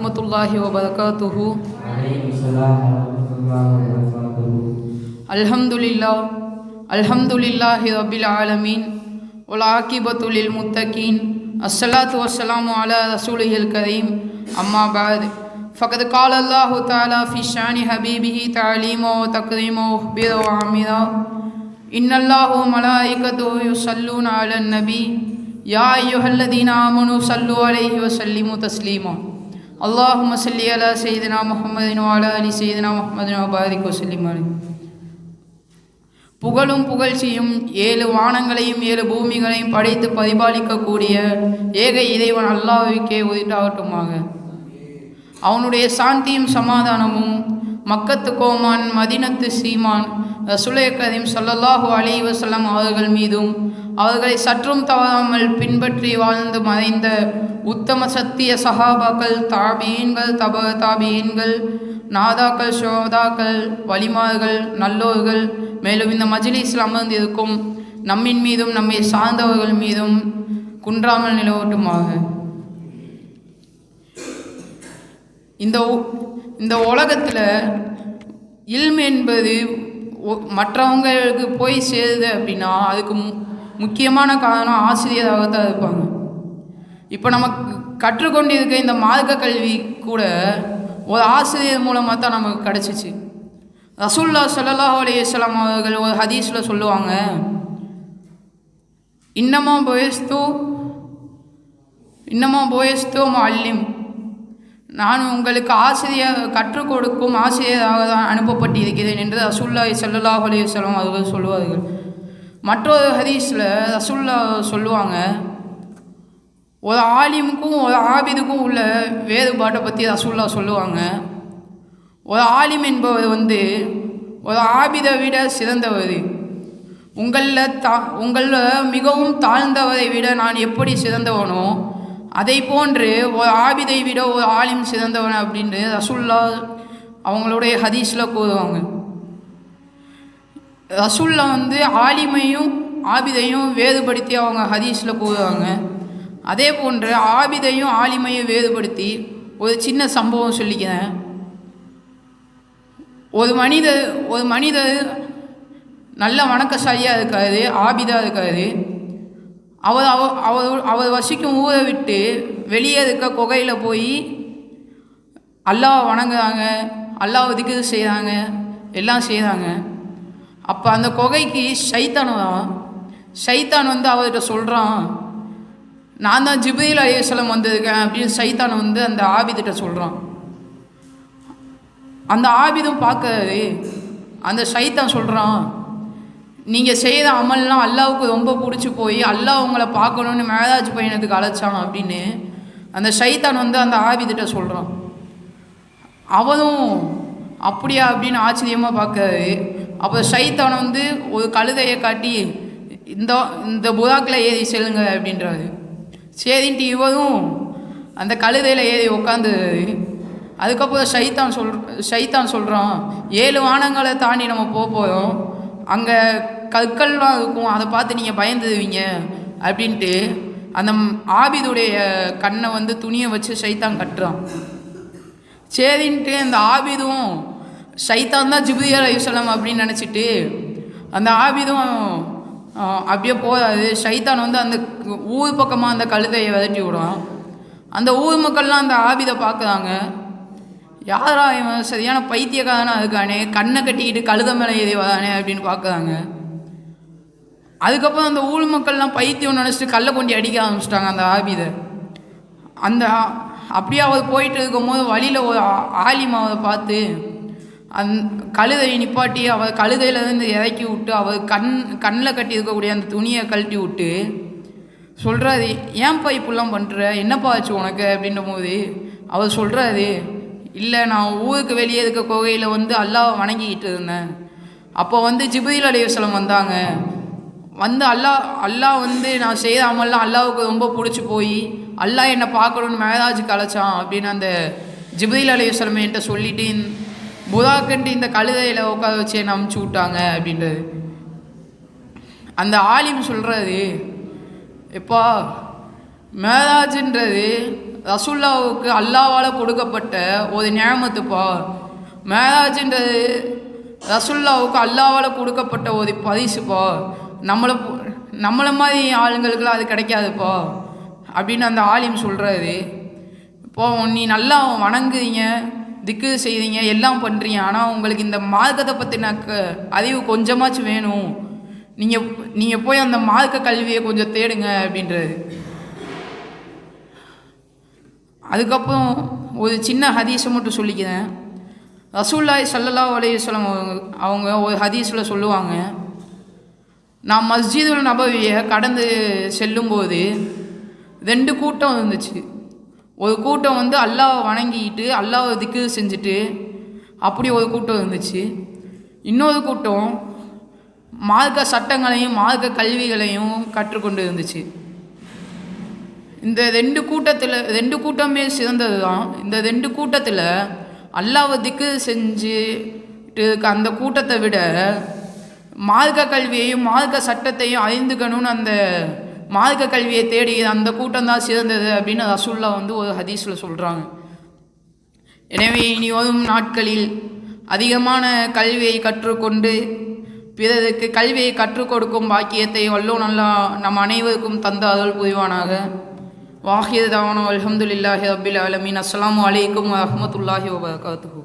வரஹ்மத்துல்லாஹி வபரகாத்துஹு. அல்ஹம்துலில்லாஹி ரப்பில் ஆலமீன் வல் ஆகிபத்து லில் முத்தகீன். அஸ்ஸலாத்து வஸ்ஸலாமு அலா ரசூலிஹில் கரீம். அம்மா பஅத். ஃபகத் கால அல்லாஹு தஆலா ஃபி ஷானி ஹபீபிஹி தஅலீமா வ தக்ரீமா வ இஹ்பீரா வ அமீரா. இன்னல்லாஹு வ மலாயிகத்துஹு யுஸல்லூன அலன் நபி யா அய்யுஹல்லதீன ஆமனூ ஸல்லூ அலைஹி வ ஸல்லிமு தஸ்லீமா. அல்லாஹும்ம ஸல்லி அலா சய்யிதினா முஹம்மதின் வ அலா அலி சய்யிதினா முஹம்மதின் வ பாரிக் வ ஸல்லிம் அலைஹி. புகழும் புகழ்ச்சியும் 7 வானங்களையும் 7 பூமிகளையும் படைத்து பரிபாலிக்கக்கூடிய ஏக இறைவன் அல்லாஹ்வுக்கே உரித்தாகட்டுமாக. அவனுடைய சாந்தியும் சமாதானமும் மக்கத்து கோமான் மதீனத்து சீமான் ரசூலே கரீம் ஸல்லல்லாஹு அலைஹி வஸல்லம் அவர்கள் மீதும் அவர்களை சற்றும் தவறாமல் பின்பற்றி வாழ்ந்து மறைந்த உத்தம சத்திய சஹாபாக்கள், தாபீன்கள், தப தாபீன்கள், நாதாக்கள், ஷோதாக்கள், வலிமார்கள், நல்லோர்கள், மேலும் இந்த மஜ்லிஸில் அமர்ந்திருக்கும் நம்மின் மீதும் நம்மை சார்ந்தவர்கள் மீதும் குன்றாமல் நிலவட்டுமாக. இந்த உலகத்தில் இல்ம் என்பது மற்றவங்களுக்கு போய் சேருது அப்படின்னா அதுக்கு முக்கியமான காரணம் ஆசிரியராகத்தான் இருப்பாங்க. இப்போ நமக்கு கற்றுக்கொண்டிருக்க இந்த மார்க்க கல்வி கூட ஒரு ஆசிரியர் மூலமாக தான் நமக்கு கிடச்சிச்சு. ரசூலுல்லாஹி ஸல்லல்லாஹு அலைஹி வஸல்லம் அவர்கள் ஒரு ஹதீஸில் சொல்லுவாங்க, இன்னமா போயஸ்தோ முஅல்லிம், நான் உங்களுக்கு கற்றுக் கொடுக்கும் ஆசிரியராக தான் அனுப்பப்பட்டிருக்கிறேன் என்று ரசூலுல்லாஹி ஸல்லல்லாஹு அலைஹி வஸல்லம் அவர்கள் சொல்லுவார்கள். மற்றொரு ஹதீஸில் ரசூலுல்லாஹ் சொல்லுவாங்க, ஒரு ஆலிமுக்கும் ஒரு ஆபிதுக்கும் உள்ள வேறுபாட்டை பற்றி ரசூலுல்லாஹ் சொல்லுவாங்க. ஒரு ஆலிம் என்பவர் ஒரு ஆபிதை விட சிறந்தவர். உங்களில் மிகவும் தாழ்ந்தவரை விட நான் எப்படி சிறந்தவனோ அதை போன்று ஒரு ஆபிதை விட ஒரு ஆலிம் சிறந்தவன் அப்படின்னு ரசூலுல்லாஹ் அவங்களுடைய ஹதீஸில் கூறுவாங்க. ரசூலுல்லாஹ் ஆலிமையும் ஆபிதையும் வேறுபடுத்தி அவங்க ஹதீஸில் கூறுவாங்க. அதே போன்று ஆபிதையும் ஆலிமையும் வேறுபடுத்தி ஒரு சின்ன சம்பவம் சொல்லிக்கிறேன். ஒரு மனிதர் நல்ல வணக்கசாலியாக இருக்காது, ஆபிதாக இருக்காது. அவர் வசிக்கும் ஊரை விட்டு வெளியே இருக்க குகையில் போய் அல்லாஹ் வணங்குறாங்க, அல்லாஹ் திக்ர் செய்கிறாங்க, எல்லாம் செய்கிறாங்க. அப்போ அந்த குகைக்கு ஷைத்தான் அவர்கிட்ட சொல்கிறான், நான் தான் ஜிப்ரீல் அலைஹிஸ்ஸலாம் வந்திருக்கேன் அப்படின்னு ஷைத்தான் அந்த ஆபிதிட்ட சொல்கிறான். அந்த ஆபிதும் பார்க்கறாரு. அந்த ஷைத்தான் சொல்கிறான், நீங்கள் செய்கிற அமல்லாம் அல்லாவுக்கு ரொம்ப பிடிச்சி போய் அல்லாஹ் உங்களை பார்க்கணுன்னு மேராஜ் பயணத்துக்கு அழைச்சான் அப்படின்னு அந்த ஷைத்தான் அந்த ஆபிதிட்ட சொல்கிறான். அவனும் அப்படியா அப்படின்னு ஆச்சரியமாக பார்க்கறாரு. அப்போ ஷைத்தான் ஒரு கழுதையை காட்டி இந்த புறாக்கில் ஏறி செல்லுங்க அப்படின்றாரு. சரின்ட்டு இவரும் அந்த கழுதையில் ஏறி உட்காந்துறாரு. அதுக்கப்புறம் ஷைத்தான் சொல்கிறான், 7 வானங்களை தாண்டி நம்ம போகிறோம், அங்கே கற்கள்லாம் இருக்கும், அதை பார்த்து நீங்கள் பயந்துடுவீங்க அப்படின்ட்டு அந்த ஆபிதுடைய கண்ணை துணியை வச்சு ஷைத்தான் கட்டுறான். சரின்ட்டு அந்த ஆபிதும் ஷைத்தான் தான் ஜிப்ரீல் அலைஹிஸ்ஸலாம் அப்படின்னு நினச்சிட்டு அந்த ஆபிதும் அப்படியே போகாது. ஷைத்தான் அந்த ஊர் பக்கமாக அந்த கழுதையை விரட்டி விடுறான். அந்த ஊர் மக்கள்லாம் அந்த ஆபிதை பார்க்குறாங்க, யாரா இவன் சரியான பைத்தியக்காரனாக இருக்கானே, கண்ணை கட்டிக்கிட்டு கழுத மேலே ஏறி வரானே அப்படின்னு பார்க்குறாங்க. அதுக்கப்புறம் அந்த ஊர் மக்கள்லாம் பைத்தியம் நினச்சிட்டு கல்லை கொண்டு அடிக்க ஆரம்பிச்சிட்டாங்க அந்த ஆபிதை. அப்படியே அவர் போயிட்டு இருக்கும்போது வழியில் ஒரு ஆலிம் அவரை பார்த்து கழுதையை நிப்பாட்டி அவர் கழுதையிலேருந்து இறக்கி விட்டு அவர் கண்ணில் கட்டி இருக்கக்கூடிய அந்த துணியை கழட்டி விட்டு சொல்கிறாரு, ஏன்ப்பா இப்படிலாம் பண்ணுற, என்னப்பா ஆச்சு உனக்கு அப்படின்ற போது அவர் சொல்கிறாரு, இல்லை நான் ஊருக்கு வெளியே இருக்க கோகையில் அல்லாஹ் வணங்கிக்கிட்டு இருந்தேன். அப்போ ஜிப்ரீல் அலைஹிஸ்ஸலாம் வந்தாங்க. அல்லாஹ் நான் செய்கிற அமல்லாம் அல்லாஹ்வுக்கு ரொம்ப பிடிச்சி போய் அல்லாஹ் என்னை பார்க்கணுன்னு மேராஜுக்கு அழைச்சான் அப்படின்னு அந்த ஜிப்ரீல் அலைஹிஸ்ஸலாம் என்கிட்ட சொல்லிட்டு புறாக்கண்டு இந்த கழுதையில் உட்கார வச்சு என்னை அமுச்சு விட்டாங்க அப்படின்றது. அந்த ஆலிம் சொல்கிறாரு, எப்பா மேராஜ்ன்றது ரசூல்லாவுக்கு அல்லாவால் கொடுக்கப்பட்ட ஒரு நியாமத்துப்பா. மேராஜ்ன்றது ரசூல்லாவுக்கு அல்லாவால் கொடுக்கப்பட்ட ஒரு பரிசுப்பா. நம்மளை மாதிரி ஆளுங்களுக்கெல்லாம் அது கிடைக்காதுப்பா அப்படின்னு அந்த ஆலிம் சொல்கிறாரு. இப்போது நீ நல்லா வணங்குறீங்க, திக்கு செய்கிறீங்க, எல்லாம் பண்ணுறீங்க, ஆனால் உங்களுக்கு இந்த மார்க்கத்தை பற்றின அறிவு கொஞ்சமாச்சும் வேணும். நீங்கள் போய் அந்த மார்க்க கல்வியை கொஞ்சம் தேடுங்க அப்படின்றது. அதுக்கப்புறம் ஒரு சின்ன ஹதீஸை மட்டும் சொல்லிக்கிறேன். ரசூலுல்லாஹி ஸல்லல்லாஹு அலைஹி வஸல்லம் அவங்க ஒரு ஹதீஸில் சொல்லுவாங்க, நான் மஸ்ஜிதுல் நபவியை கடந்து செல்லும்போது 2 கூட்டம் இருந்துச்சு. ஒரு கூட்டம் வந்து அல்லாஹ்வை வணங்கிட்டு அல்லாஹ்வை திக்ர் செஞ்சுட்டு அப்படி ஒரு கூட்டம் இருந்துச்சு. இன்னொரு கூட்டம் மார்க்க சட்டங்களையும் மார்க்க கல்விகளையும் கற்றுக்கொண்டு இருந்துச்சு. இந்த 2 கூட்டமே சிறந்தது தான். இந்த 2 கூட்டத்தில் அல்லாஹ்வை திக்ர் செஞ்சுட்டு இருக்க அந்த கூட்டத்தை விட மார்க்க கல்வியையும் மார்க்க சட்டத்தையும் அறிந்துக்கணும்னு அந்த மார்க்க கல்வியை தேடி அந்த கூட்டம் தான் சிறந்தது அப்படின்னு ரசூல்லா வந்து ஒரு ஹதீஸில் சொல்கிறாங்க. எனவே இனி வரும் நாட்களில் அதிகமான கல்வியை கற்றுக்கொண்டு பிறருக்கு கல்வியை கற்றுக் கொடுக்கும் பாக்கியத்தை வல்லோன் அல்லாஹ் நம் அனைவருக்கும் தந்த அருள் புரிவானாக. வாஹிர் தாவானா அல்ஹம்துலில்லாஹி ரப்பில் ஆலமீன். அஸ்ஸலாமு அலைக்கும் வரஹ்மத்துல்லாஹி வபரகாத்துஹு.